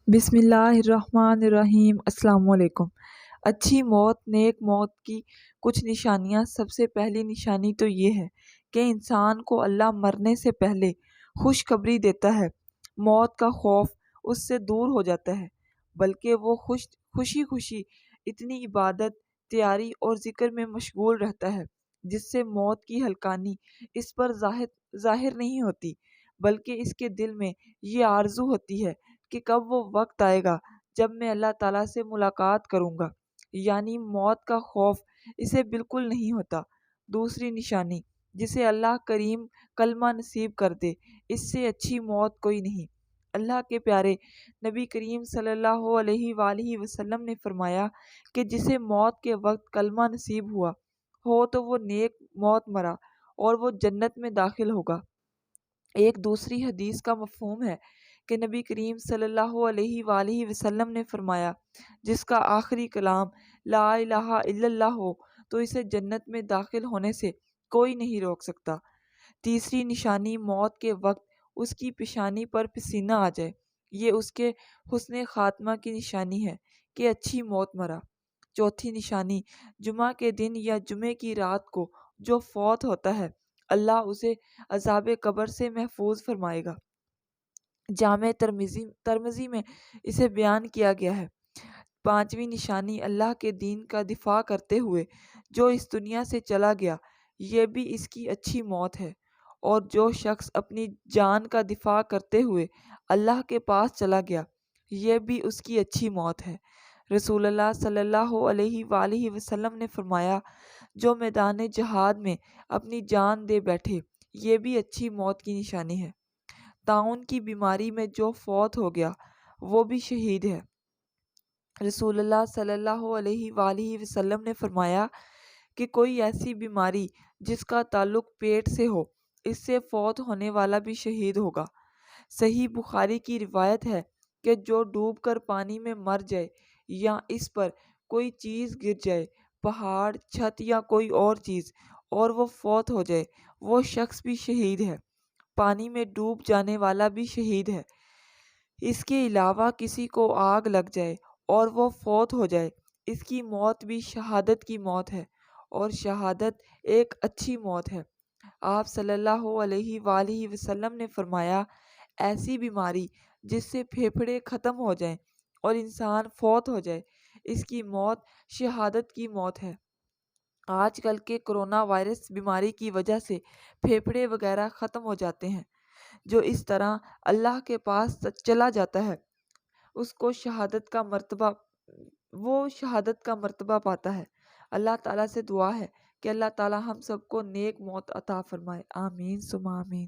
بسم اللہ الرحمن الرحیم۔ السلام علیکم۔ اچھی موت، نیک موت کی کچھ نشانیاں۔ سب سے پہلی نشانی تو یہ ہے کہ انسان کو اللہ مرنے سے پہلے خوشخبری دیتا ہے۔ موت کا خوف اس سے دور ہو جاتا ہے، بلکہ وہ خوشی خوشی اتنی عبادت، تیاری اور ذکر میں مشغول رہتا ہے جس سے موت کی ہلکانی اس پر ظاہر نہیں ہوتی، بلکہ اس کے دل میں یہ آرزو ہوتی ہے کہ کب وہ وقت آئے گا جب میں اللہ تعالیٰ سے ملاقات کروں گا۔ یعنی موت کا خوف اسے بالکل نہیں ہوتا۔ دوسری نشانی، جسے اللہ کریم کلمہ نصیب کر دے، اس سے اچھی موت کوئی نہیں۔ اللہ کے پیارے نبی کریم صلی اللہ علیہ وآلہ وسلم نے فرمایا کہ جسے موت کے وقت کلمہ نصیب ہوا ہو تو وہ نیک موت مرا اور وہ جنت میں داخل ہوگا۔ ایک دوسری حدیث کا مفہوم ہے کہ نبی کریم صلی اللہ علیہ وآلہ وسلم نے فرمایا، جس کا آخری کلام لا الہ الا اللہ ہو تو اسے جنت میں داخل ہونے سے کوئی نہیں روک سکتا۔ تیسری نشانی، موت کے وقت اس کی پیشانی پر پسینہ آ جائے۔ یہ اس کے حسن خاتمہ کی نشانی ہے کہ اچھی موت مرا۔ چوتھی نشانی، جمعہ کے دن یا جمعے کی رات کو جو فوت ہوتا ہے، اللہ اسے عذاب قبر سے محفوظ فرمائے گا۔ جامع ترمذی میں اسے بیان کیا گیا ہے۔ پانچویں نشانی، اللہ کے دین کا دفاع کرتے ہوئے جو اس دنیا سے چلا گیا، یہ بھی اس کی اچھی موت ہے۔ اور جو شخص اپنی جان کا دفاع کرتے ہوئے اللہ کے پاس چلا گیا، یہ بھی اس کی اچھی موت ہے۔ رسول اللہ صلی اللہ علیہ وآلہ وسلم نے فرمایا، جو میدان جہاد میں اپنی جان دے بیٹھے، یہ بھی اچھی موت کی نشانی ہے۔ طاعون کی بیماری میں جو فوت ہو گیا وہ بھی شہید ہے۔ رسول اللہ صلی اللہ علیہ وآلہ وسلم نے فرمایا کہ کوئی ایسی بیماری جس کا تعلق پیٹ سے ہو، اس سے فوت ہونے والا بھی شہید ہوگا۔ صحیح بخاری کی روایت ہے کہ جو ڈوب کر پانی میں مر جائے یا اس پر کوئی چیز گر جائے، پہاڑ، چھت یا کوئی اور چیز، اور وہ فوت ہو جائے، وہ شخص بھی شہید ہے۔ پانی میں ڈوب جانے والا بھی شہید ہے۔ اس کے علاوہ کسی کو آگ لگ جائے اور وہ فوت ہو جائے، اس کی موت بھی شہادت کی موت ہے، اور شہادت ایک اچھی موت ہے۔ آپ صلی اللہ علیہ وآلہ وسلم نے فرمایا، ایسی بیماری جس سے پھیپھڑے ختم ہو جائیں اور انسان فوت ہو جائے، اس کی موت شہادت کی موت ہے۔ آج کل کے کرونا وائرس بیماری کی وجہ سے پھیپھڑے وغیرہ ختم ہو جاتے ہیں۔ جو اس طرح اللہ کے پاس چلا جاتا ہے، اس کو شہادت کا مرتبہ پاتا ہے۔ اللہ تعالیٰ سے دعا ہے کہ اللہ تعالیٰ ہم سب کو نیک موت عطا فرمائے۔ آمین ثم آمین۔